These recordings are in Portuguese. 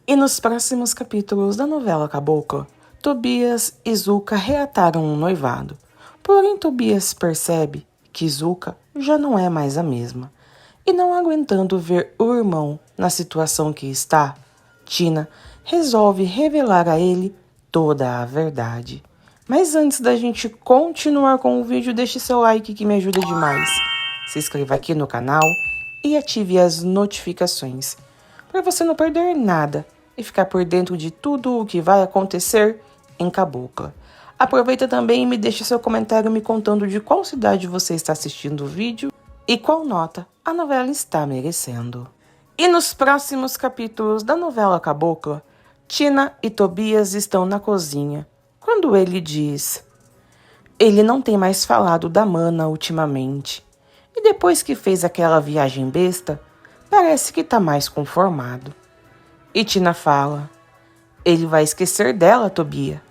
E nos próximos capítulos da novela Cabocla, Tobias e Zuca reataram um noivado. Porém, Tobias percebe que Zuca já não é mais a mesma. E não aguentando ver o irmão na situação que está, Tina resolve revelar a ele toda a verdade. Mas antes da gente continuar com o vídeo, deixe seu like que me ajuda demais. Se inscreva aqui no canal e ative as notificações para você não perder nada e ficar por dentro de tudo o que vai acontecer em Cabocla. Aproveita também e me deixe seu comentário me contando de qual cidade você está assistindo o vídeo e qual nota a novela está merecendo. E nos próximos capítulos da novela Cabocla, Tina e Tobias estão na cozinha, quando ele diz: ele não tem mais falado da Mana ultimamente, e depois que fez aquela viagem besta, parece que tá mais conformado. E Tina fala: ele vai esquecer dela, Tobia.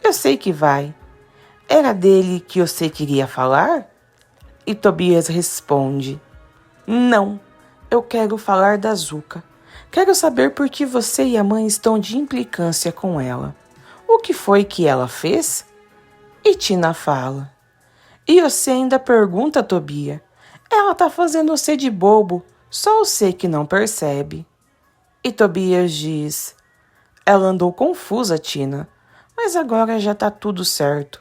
Eu sei que vai. Era dele que você queria falar? E Tobias responde: não, eu quero falar da Zuca. Quero saber por que você e a mãe estão de implicância com ela. O que foi que ela fez? E Tina fala: e você ainda pergunta, Tobia? Ela tá fazendo você de bobo, só você que não percebe. E Tobias diz: ela andou confusa, Tina, mas agora já tá tudo certo.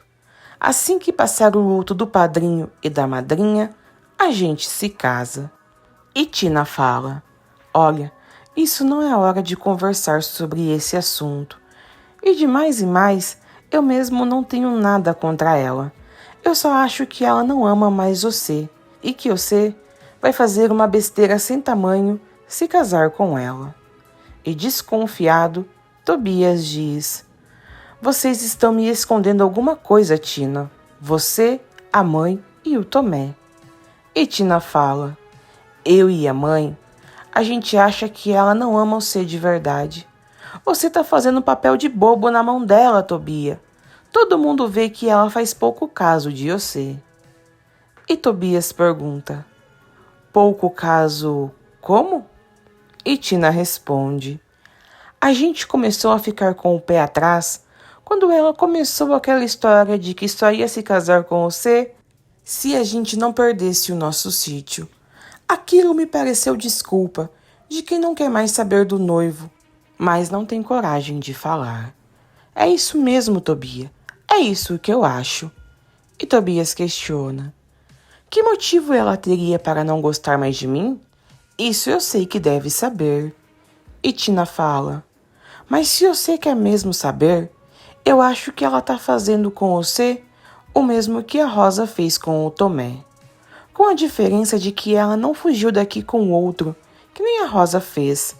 Assim que passar o luto do padrinho e da madrinha, a gente se casa. E Tina fala: olha, isso não é hora de conversar sobre esse assunto. E de mais e mais, eu mesmo não tenho nada contra ela. Eu só acho que ela não ama mais você e que você vai fazer uma besteira sem tamanho se casar com ela. E desconfiado, Tobias diz: vocês estão me escondendo alguma coisa, Tina. Você, a mãe e o Tomé. E Tina fala: eu e a mãe, a gente acha que ela não ama você de verdade. Você tá fazendo papel de bobo na mão dela, Tobia. Todo mundo vê que ela faz pouco caso de você. E Tobias pergunta: pouco caso como? E Tina responde: a gente começou a ficar com o pé atrás quando ela começou aquela história de que só ia se casar com você se a gente não perdesse o nosso sítio. Aquilo me pareceu desculpa de quem não quer mais saber do noivo, mas não tem coragem de falar. É isso mesmo, Tobia. É isso que eu acho. E Tobias questiona: que motivo ela teria para não gostar mais de mim? Isso eu sei que deve saber. E Tina fala: mas se você quer mesmo saber, eu acho que ela tá fazendo com você o mesmo que a Rosa fez com o Tomé. Com a diferença de que ela não fugiu daqui com o outro, que nem a Rosa fez.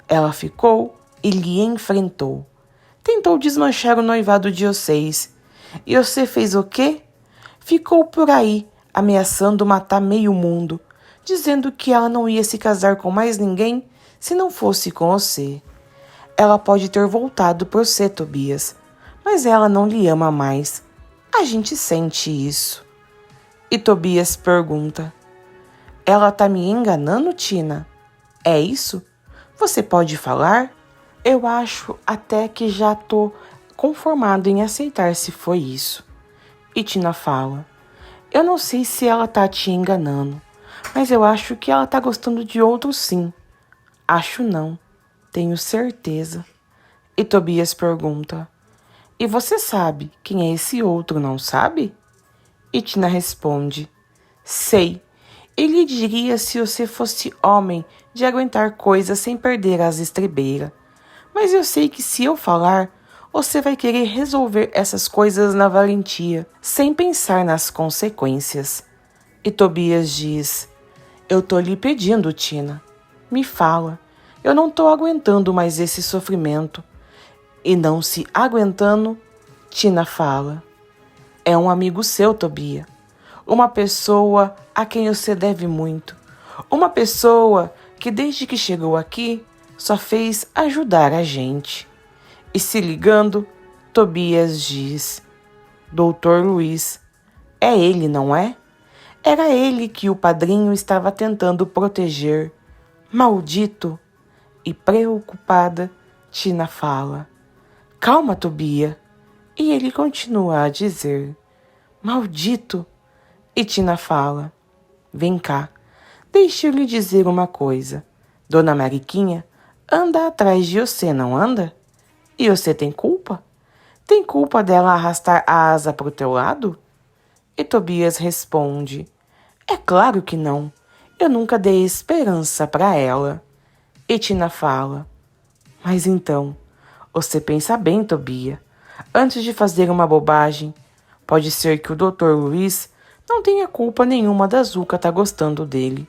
Ela ficou e lhe enfrentou. Tentou desmanchar o noivado de vocês. E você fez o quê? Ficou por aí, ameaçando matar meio mundo, dizendo que ela não ia se casar com mais ninguém se não fosse com você. Ela pode ter voltado por você, Tobias, mas ela não lhe ama mais. A gente sente isso. E Tobias pergunta: ela tá me enganando, Tina? É isso? Você pode falar? Eu acho até que já tô conformado em aceitar se foi isso. E Tina fala: eu não sei se ela tá te enganando, mas eu acho que ela tá gostando de outro sim. Acho não, tenho certeza. E Tobias pergunta: e você sabe quem é esse outro, não sabe? E Tina responde: sei. Ele diria se você fosse homem de aguentar coisas sem perder as estribeiras. Mas eu sei que se eu falar, você vai querer resolver essas coisas na valentia, sem pensar nas consequências. E Tobias diz: eu tô lhe pedindo, Tina. Me fala. Eu não tô aguentando mais esse sofrimento. E não se aguentando, Tina fala: é um amigo seu, Tobia. Uma pessoa a quem você deve muito. Uma pessoa que desde que chegou aqui só fez ajudar a gente. E se ligando, Tobias diz: Doutor Luiz, é ele, não é? Era ele que o padrinho estava tentando proteger. Maldito! E preocupada, Tina fala: calma, Tobia. E ele continua a dizer: maldito. E Tina fala: vem cá, deixa eu lhe dizer uma coisa. Dona Mariquinha anda atrás de você, não anda? E você tem culpa? Tem culpa dela arrastar a asa pro teu lado? E Tobias responde: é claro que não. Eu nunca dei esperança para ela. E Tina fala: mas então, você pensa bem, Tobia. Antes de fazer uma bobagem, pode ser que o Dr. Luiz não tenha culpa nenhuma da Zuca tá gostando dele.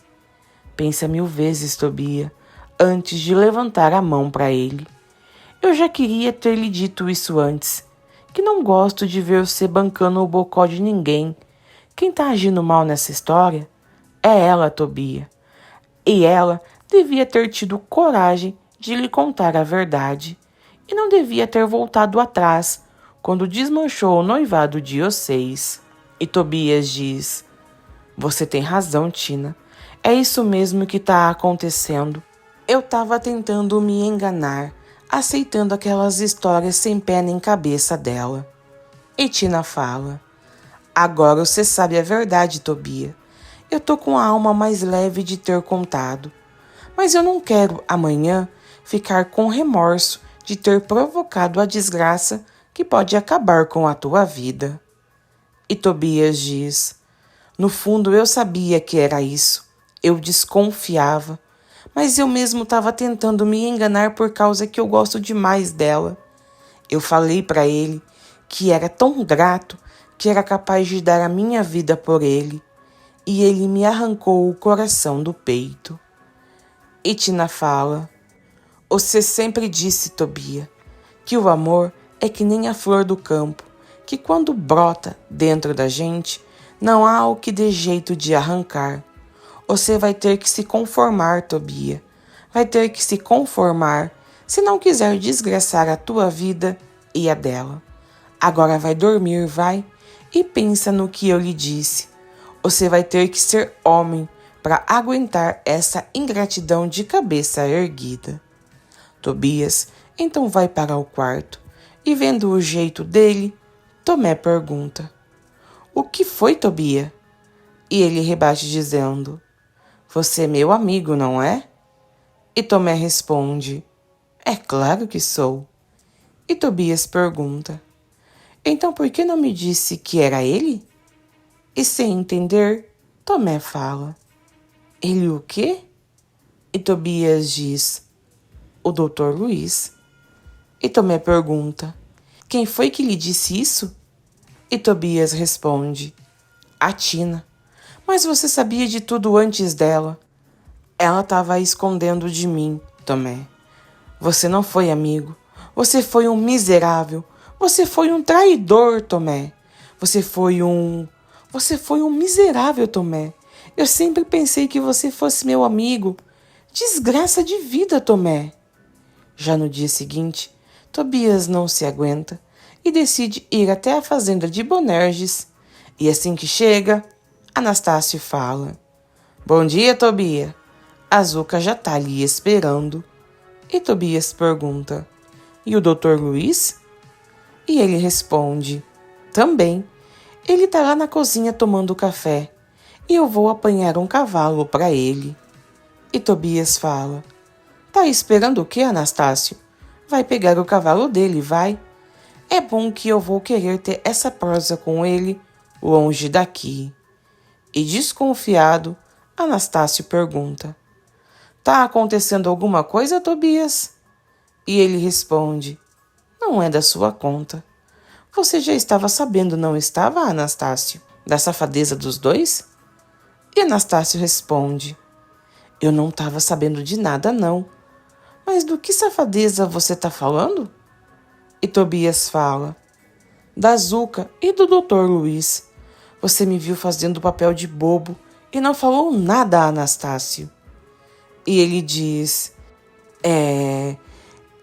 Pensa 1000 vezes, Tobia, antes de levantar a mão para ele. Eu já queria ter lhe dito isso antes, que não gosto de ver você bancando o bocó de ninguém. Quem tá agindo mal nessa história é ela, Tobia. E ela devia ter tido coragem de lhe contar a verdade e não devia ter voltado atrás quando desmanchou o noivado de vocês. E Tobias diz: você tem razão, Tina. É isso mesmo que tá acontecendo. Eu tava tentando me enganar, aceitando aquelas histórias sem pé nem cabeça dela. E Tina fala: agora você sabe a verdade, Tobia. Eu tô com a alma mais leve de ter contado. Mas eu não quero, amanhã, ficar com remorso de ter provocado a desgraça que pode acabar com a tua vida. E Tobias diz: no fundo eu sabia que era isso. Eu desconfiava. Mas eu mesmo estava tentando me enganar por causa que eu gosto demais dela. Eu falei para ele que era tão grato que era capaz de dar a minha vida por ele. E ele me arrancou o coração do peito. E Tina fala: você sempre disse, Tobia, que o amor é que nem a flor do campo, que quando brota dentro da gente, não há o que dê jeito de arrancar. Você vai ter que se conformar, Tobia. Vai ter que se conformar se não quiser desgraçar a tua vida e a dela. Agora vai dormir, vai, e pensa no que eu lhe disse. Você vai ter que ser homem para aguentar essa ingratidão de cabeça erguida. Tobias então vai para o quarto e, vendo o jeito dele, Tomé pergunta: o que foi, Tobia? E ele rebate dizendo: você é meu amigo, não é? E Tomé responde: é claro que sou. E Tobias pergunta: então por que não me disse que era ele? E sem entender, Tomé fala: ele o quê? E Tobias diz: o Dr. Luiz. E Tomé pergunta: quem foi que lhe disse isso? E Tobias responde: a Tina. Mas você sabia de tudo antes dela. Ela estava escondendo de mim, Tomé. Você não foi amigo. Você foi um miserável. Você foi um traidor, Tomé. Você foi um miserável, Tomé. Eu sempre pensei que você fosse meu amigo. Desgraça de vida, Tomé. Já no dia seguinte, Tobias não se aguenta e decide ir até a fazenda de Bonerges. E assim que chega, Anastácio fala: bom dia, Tobia. A Zuca já tá ali esperando. E Tobias pergunta: e o Dr. Luiz? E ele responde: também. Ele tá lá na cozinha tomando café. E eu vou apanhar um cavalo para ele. E Tobias fala: tá esperando o quê, Anastácio? Vai pegar o cavalo dele, vai. É bom que eu vou querer ter essa prosa com ele longe daqui. E desconfiado, Anastácio pergunta: tá acontecendo alguma coisa, Tobias? E ele responde: não é da sua conta. Você já estava sabendo, não estava, Anastácio, da safadeza dos dois? E Anastácio responde: eu não estava sabendo de nada, não. Mas do que safadeza você está falando? E Tobias fala: da Zuca e do Dr. Luiz. Você me viu fazendo o papel de bobo e não falou nada a Anastácio. E ele diz: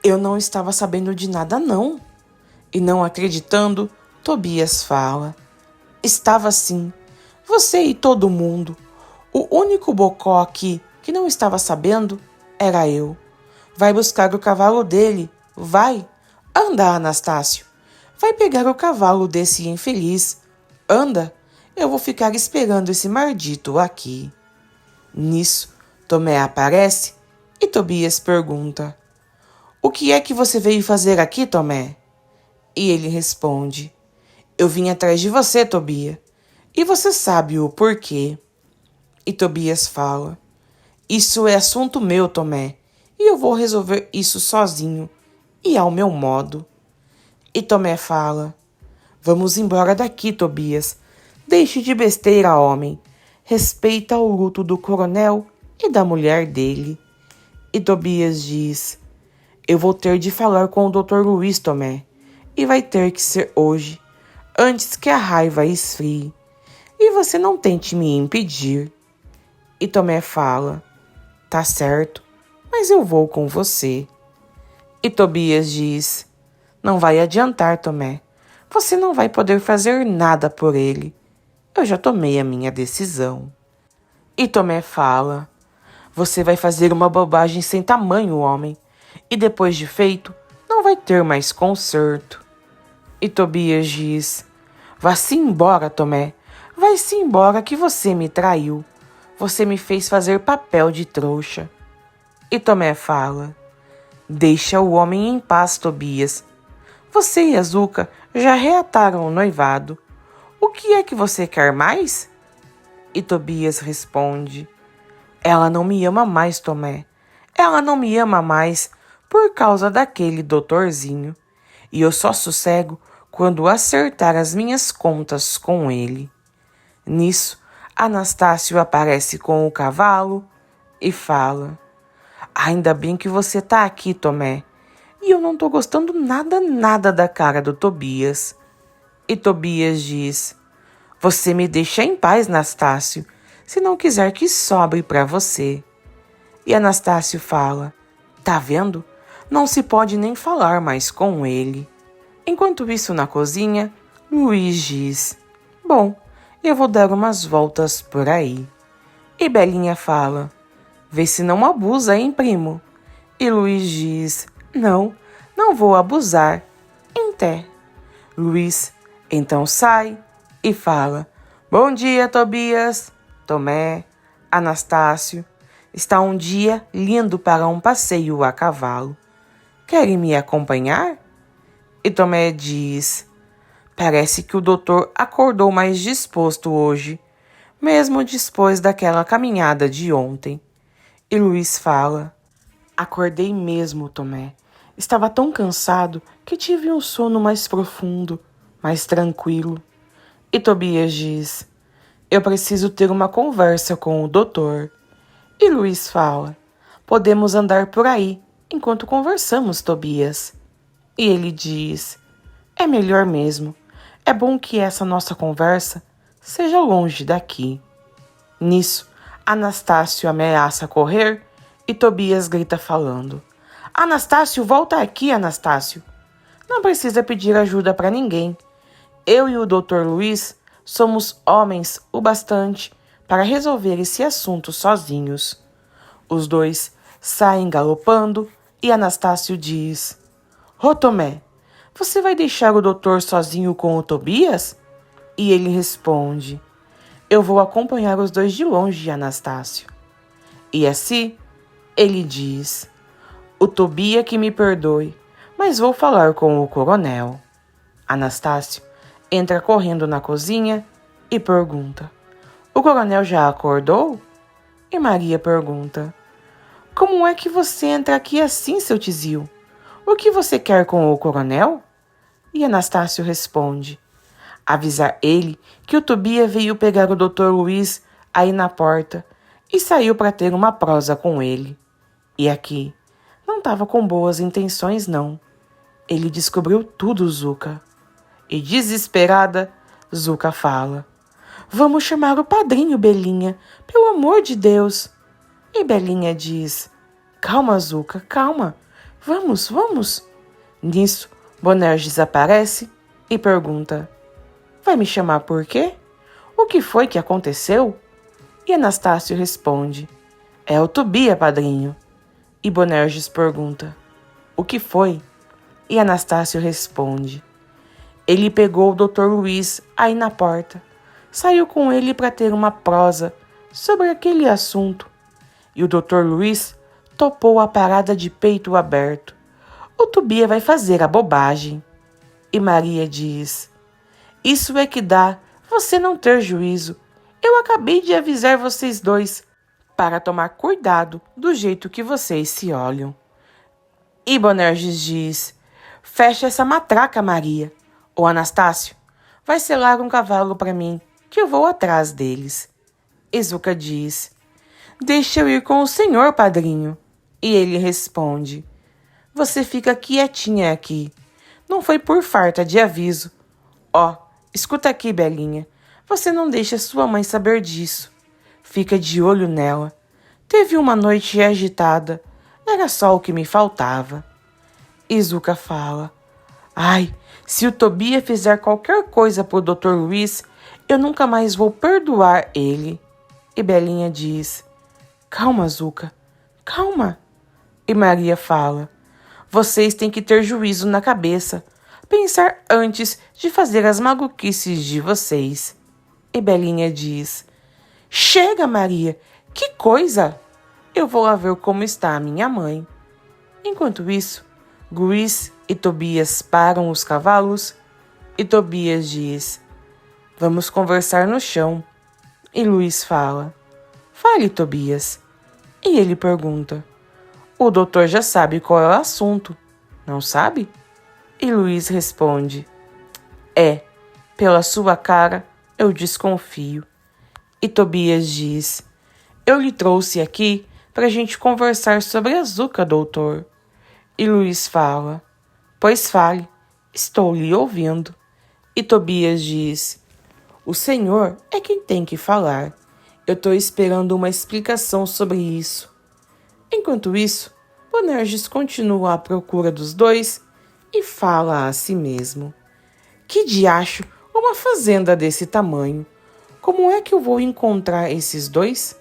eu não estava sabendo de nada, não. E não acreditando, Tobias fala: estava sim. Você e todo mundo. O único bocó aqui que não estava sabendo era eu. Vai buscar o cavalo dele Vai, anda, Anastácio. Vai pegar o cavalo desse infeliz. Anda, eu vou ficar esperando esse maldito aqui. Nisso, Tomé aparece e Tobias pergunta: O que é que você veio fazer aqui, Tomé? E ele responde: Eu vim atrás de você, Tobia, e você sabe o porquê. E Tobias fala: Isso é assunto meu, Tomé, e eu vou resolver isso sozinho e ao meu modo. E Tomé fala: Vamos embora daqui, Tobias. Deixe de besteira, homem. Respeita o luto do coronel e da mulher dele. E Tobias diz: Eu vou ter de falar com o Dr. Luiz, Tomé, e vai ter que ser hoje, antes que a raiva esfrie. E você não tente me impedir. E Tomé fala: Tá certo, mas eu vou com você. E Tobias diz: Não vai adiantar, Tomé. Você não vai poder fazer nada por ele. Eu já tomei a minha decisão. E Tomé fala: Você vai fazer uma bobagem sem tamanho, homem, e depois de feito, não vai ter mais conserto. E Tobias diz: Vá-se embora, Tomé. Vai-se embora que você me traiu. Você me fez fazer papel de trouxa. E Tomé fala: Deixa o homem em paz, Tobias. Você e Azuca já reataram o noivado. O que é que você quer mais? E Tobias responde: Ela não me ama mais, Tomé. Ela não me ama mais por causa daquele doutorzinho. E eu só sossego quando acertar as minhas contas com ele. Nisso, Anastácio aparece com o cavalo e fala: Ainda bem que você tá aqui, Tomé. E eu não tô gostando nada da cara do Tobias. E Tobias diz: Você me deixa em paz, Anastácio, se não quiser que sobre pra você. E Anastácio fala: Tá vendo? Não se pode nem falar mais com ele. Enquanto isso, na cozinha, Luiz diz: Bom, eu vou dar umas voltas por aí. E Belinha fala: Vê se não abusa, hein, primo? E Luiz diz: Não vou abusar. Em. Luiz então sai e fala: Bom dia, Tobias, Tomé, Anastácio. Está um dia lindo para um passeio a cavalo. Querem me acompanhar? E Tomé diz: Parece que o doutor acordou mais disposto hoje, mesmo depois daquela caminhada de ontem. E Luiz fala: Acordei mesmo, Tomé. Estava tão cansado que tive um sono mais profundo, mais tranquilo. E Tobias diz: Eu preciso ter uma conversa com o doutor. E Luiz fala: Podemos andar por aí enquanto conversamos, Tobias. E ele diz: É melhor mesmo. É bom que essa nossa conversa seja longe daqui. Nisso, Anastácio ameaça correr e Tobias grita falando: Anastácio, volta aqui, Anastácio. Não precisa pedir ajuda para ninguém. Eu e o Dr. Luiz somos homens o bastante para resolver esse assunto sozinhos. Os dois saem galopando e Anastácio diz: Ô Tomé, você vai deixar o doutor sozinho com o Tobias? E ele responde: Eu vou acompanhar os dois de longe, Anastácio. E assim, ele diz: O Tobia que me perdoe, mas vou falar com o coronel. Anastácio entra correndo na cozinha e pergunta: O coronel já acordou? E Maria pergunta: Como é que você entra aqui assim, seu tizio? O que você quer com o coronel? E Anastácio responde: Avisar ele que o Tobia veio pegar o Dr. Luiz aí na porta e saiu para ter uma prosa com ele. E aqui, não estava com boas intenções, não. Ele descobriu tudo, Zuca. E desesperada, Zuca fala: Vamos chamar o padrinho, Belinha, pelo amor de Deus. E Belinha diz: Calma, Zuca, calma. Vamos. Nisso, Bonerges aparece e pergunta: Vai me chamar por quê? O que foi que aconteceu? E Anastácio responde: É o Tobia, padrinho. E Bonerges pergunta: O que foi? E Anastácio responde: ele pegou o Dr. Luiz aí na porta, saiu com ele para ter uma prosa sobre aquele assunto. E o Dr. Luiz topou a parada de peito aberto. O Tobias vai fazer a bobagem. E Maria diz: isso é que dá você não ter juízo. Eu acabei de avisar vocês dois para tomar cuidado do jeito que vocês se olham. E Bonerges diz: fecha essa matraca, Maria. Ô Anastácio, vai selar um cavalo para mim, que eu vou atrás deles. E Zuca diz: deixa eu ir com o senhor, padrinho. E ele responde: você fica quietinha aqui. Não foi por falta de aviso. Ó, escuta aqui, Belinha. Você não deixa sua mãe saber disso. Fica de olho nela. Teve uma noite agitada. Era só o que me faltava. E Zuca fala: ai, se o Tobias fizer qualquer coisa pro Dr. Luiz, eu nunca mais vou perdoar ele. E Belinha diz: calma, Zuca, calma. E Maria fala: vocês têm que ter juízo na cabeça. Pensar antes de fazer as maluquices de vocês. E Belinha diz: chega, Maria, que coisa! Eu vou lá ver como está a minha mãe. Enquanto isso, Luiz e Tobias param os cavalos e Tobias diz: vamos conversar no chão. E Luiz fala: fale, Tobias. E ele pergunta: o doutor já sabe qual é o assunto, não sabe? E Luiz responde: é, pela sua cara eu desconfio. E Tobias diz: eu lhe trouxe aqui para a gente conversar sobre a Zuca, doutor. E Luiz fala: pois fale, estou lhe ouvindo. E Tobias diz: o senhor é quem tem que falar. Eu estou esperando uma explicação sobre isso. Enquanto isso, Bonerges continua à procura dos dois e fala a si mesmo: que diacho uma fazenda desse tamanho? Como é que eu vou encontrar esses dois?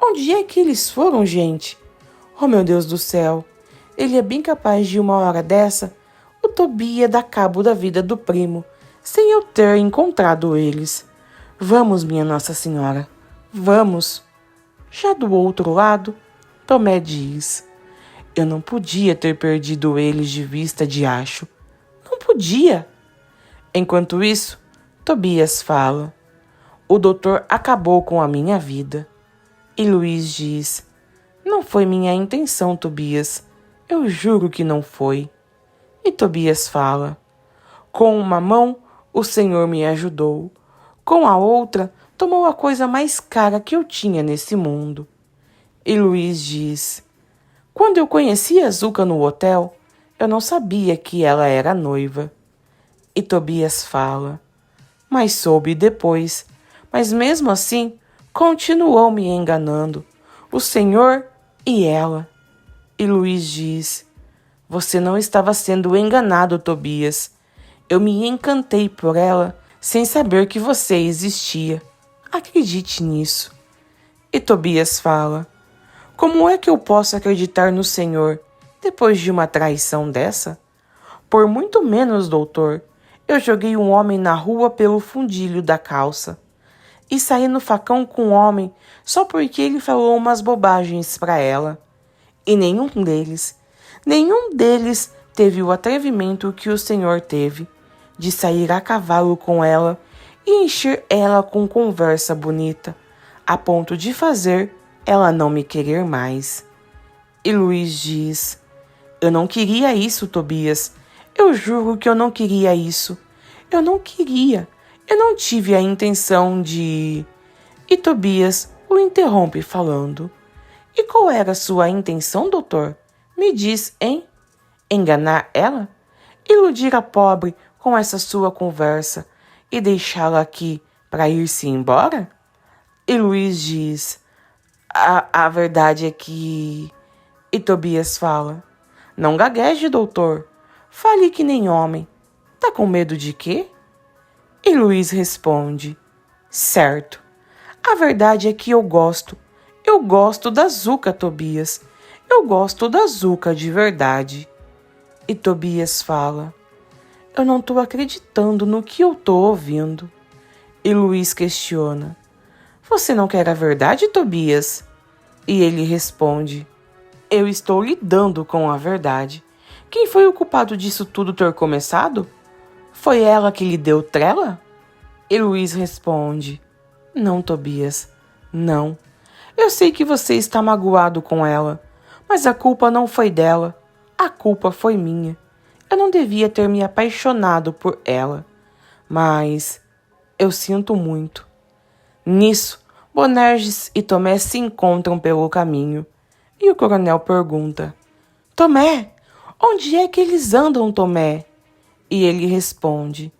Onde é que eles foram, gente? Oh, meu Deus do céu! Ele é bem capaz de uma hora dessa, o Tobias dar cabo da vida do primo, sem eu ter encontrado eles. Vamos, minha Nossa Senhora, vamos. Já do outro lado, Tomé diz: eu não podia ter perdido eles de vista, diacho. Não podia. Enquanto isso, Tobias fala: o doutor acabou com a minha vida. E Luiz diz: não foi minha intenção, Tobias. Eu juro que não foi. E Tobias fala: com uma mão o Senhor me ajudou. Com a outra tomou a coisa mais cara que eu tinha nesse mundo. E Luiz diz: quando eu conheci a Zuca no hotel, eu não sabia que ela era noiva. E Tobias fala: mas soube depois. Mas mesmo assim, continuou me enganando. O Senhor e ela. E Luiz diz: você não estava sendo enganado, Tobias. Eu me encantei por ela sem saber que você existia. Acredite nisso. E Tobias fala: como é que eu posso acreditar no Senhor depois de uma traição dessa? Por muito menos, doutor, eu joguei um homem na rua pelo fundilho da calça. E saí no facão com um homem só porque ele falou umas bobagens para ela. E nenhum deles teve o atrevimento que o Senhor teve de sair a cavalo com ela e encher ela com conversa bonita, a ponto de fazer ela não me querer mais. E Luiz diz: eu não queria isso, Tobias. Eu juro que eu não queria isso. Eu não queria. Eu não tive a intenção de... E Tobias o interrompe falando: e qual era a sua intenção, doutor? Me diz, hein? Enganar ela? Iludir a pobre com essa sua conversa e deixá-la aqui para ir-se embora? E Luiz diz: a verdade é que... E Tobias fala: não gagueje, doutor. Fale que nem homem. Tá com medo de quê? E Luiz responde: certo. A verdade é que eu gosto. Eu gosto da Zuca, Tobias. Eu gosto da Zuca de verdade. E Tobias fala: eu não tô acreditando no que eu tô ouvindo. E Luiz questiona: você não quer a verdade, Tobias? E ele responde: eu estou lidando com a verdade. Quem foi o culpado disso tudo ter começado? Foi ela que lhe deu trela? E Luiz responde: não, Tobias, não. Eu sei que você está magoado com ela, mas a culpa não foi dela. A culpa foi minha. Eu não devia ter me apaixonado por ela, mas eu sinto muito. Nisso, Bonerges e Tomé se encontram pelo caminho, e o coronel pergunta: Tomé, onde é que eles andam, Tomé? E ele responde: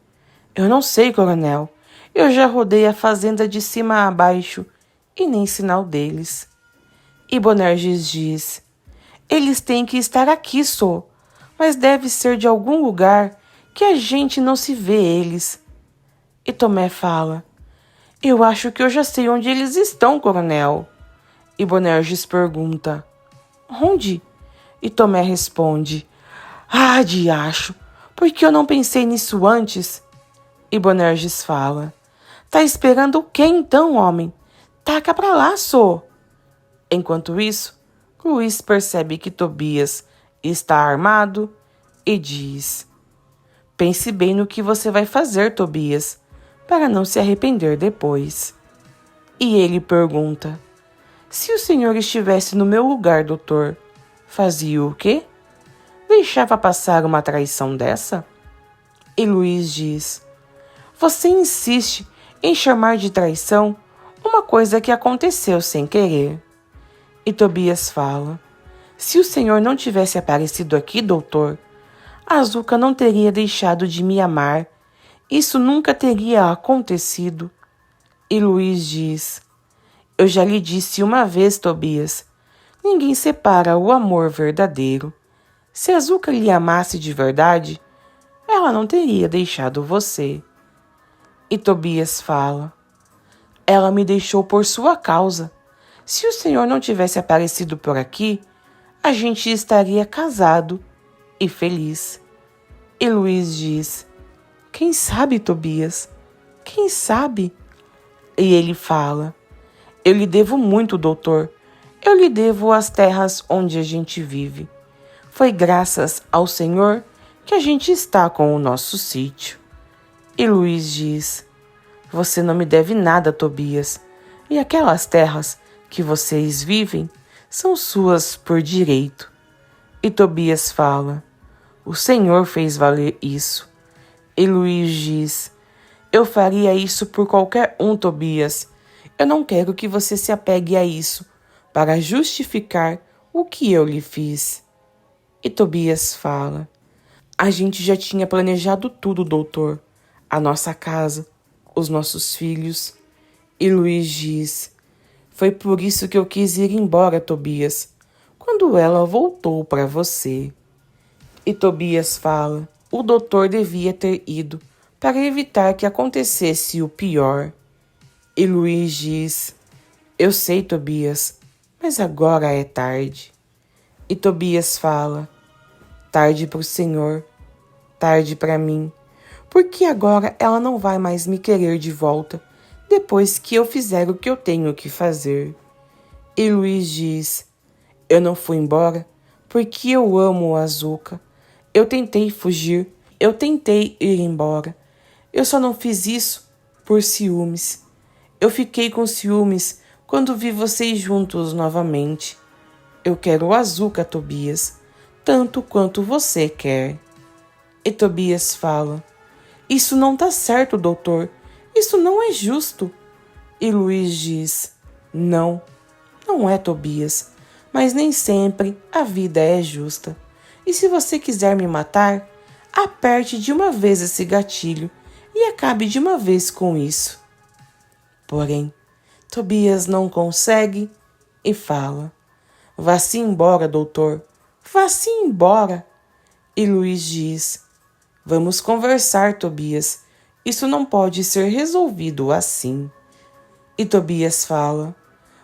eu não sei, coronel. Eu já rodei a fazenda de cima a baixo e nem sinal deles. E Bonerges diz: eles têm que estar aqui, só, mas deve ser de algum lugar que a gente não se vê eles. E Tomé fala: eu acho que eu já sei onde eles estão, coronel. E Bonerges pergunta: onde? E Tomé responde: ah, diacho, por que eu não pensei nisso antes? E Bonerges fala: tá esperando o quê então, homem? Taca pra lá, só. Enquanto isso, Luiz percebe que Tobias está armado e diz: pense bem no que você vai fazer, Tobias, para não se arrepender depois. E ele pergunta: se o senhor estivesse no meu lugar, doutor, fazia o quê? Deixava passar uma traição dessa? E Luiz diz: você insiste em chamar de traição uma coisa que aconteceu sem querer. E Tobias fala: se o senhor não tivesse aparecido aqui, doutor, a Azuca não teria deixado de me amar. Isso nunca teria acontecido. E Luiz diz: eu já lhe disse uma vez, Tobias, ninguém separa o amor verdadeiro. Se a Azuca lhe amasse de verdade, ela não teria deixado você. E Tobias fala: ela me deixou por sua causa. Se o senhor não tivesse aparecido por aqui, a gente estaria casado e feliz. E Luiz diz: quem sabe, Tobias? Quem sabe? E ele fala: eu lhe devo muito, doutor. Eu lhe devo as terras onde a gente vive. Foi graças ao Senhor que a gente está com o nosso sítio. E Luiz diz: você não me deve nada, Tobias. E aquelas terras que vocês vivem são suas por direito. E Tobias fala: o Senhor fez valer isso. E Luiz diz: eu faria isso por qualquer um, Tobias. Eu não quero que você se apegue a isso para justificar o que eu lhe fiz. E Tobias fala: a gente já tinha planejado tudo, doutor. A nossa casa, os nossos filhos. E Luiz diz: foi por isso que eu quis ir embora, Tobias, quando ela voltou para você. E Tobias fala: o doutor devia ter ido para evitar que acontecesse o pior. E Luiz diz: eu sei, Tobias, mas agora é tarde. E Tobias fala: tarde para o senhor, tarde para mim, porque agora ela não vai mais me querer de volta depois que eu fizer o que eu tenho que fazer. E Luiz diz: eu não fui embora porque eu amo a Azuca. Eu tentei fugir, eu tentei ir embora. Eu só não fiz isso por ciúmes. Eu fiquei com ciúmes quando vi vocês juntos novamente. Eu quero a Azuca, Tobias, tanto quanto você quer. E Tobias fala: isso não tá certo, doutor. Isso não é justo. E Luiz diz: não, não é, Tobias, mas nem sempre a vida é justa. E se você quiser me matar, aperte de uma vez esse gatilho e acabe de uma vez com isso. Porém, Tobias não consegue e fala: vá-se embora, doutor, vá-se embora. E Luiz diz: vamos conversar, Tobias. Isso não pode ser resolvido assim. E Tobias fala: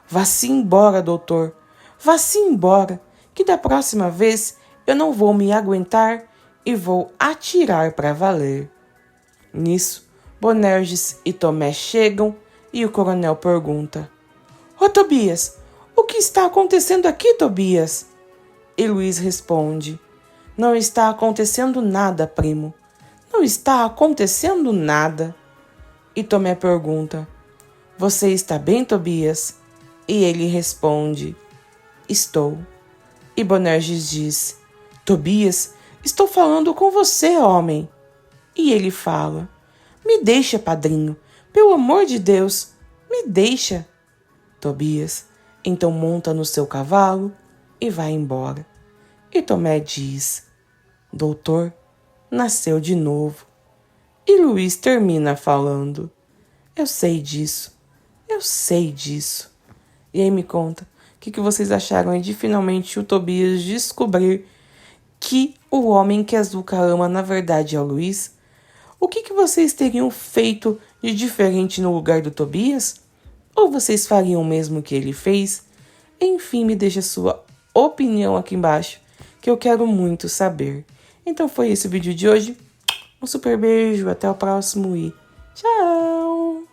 vá-se embora, doutor, vá-se embora, que da próxima vez eu não vou me aguentar e vou atirar para valer. Nisso, Bonerges e Tomé chegam e o coronel pergunta: Ô Tobias, o que está acontecendo aqui, Tobias? E Luiz responde: Não está acontecendo nada, primo. Não está acontecendo nada. E Tomé pergunta: Você está bem, Tobias? E ele responde: Estou. E Bonerges diz: Tobias, estou falando com você, homem. E ele fala: Me deixa, padrinho. Pelo amor de Deus, me deixa. Tobias então monta no seu cavalo e vai embora. E Tomé diz: Doutor, nasceu de novo. E Luiz termina falando: Eu sei disso, eu sei disso. E aí me conta, o que vocês acharam aí de finalmente o Tobias descobrir que o homem que a Zuca ama na verdade é o Luiz? O que vocês teriam feito de diferente no lugar do Tobias? Ou vocês fariam o mesmo que ele fez? Enfim, me deixa sua opinião aqui embaixo, que eu quero muito saber. Então foi esse o vídeo de hoje. Um super beijo, até o próximo e tchau!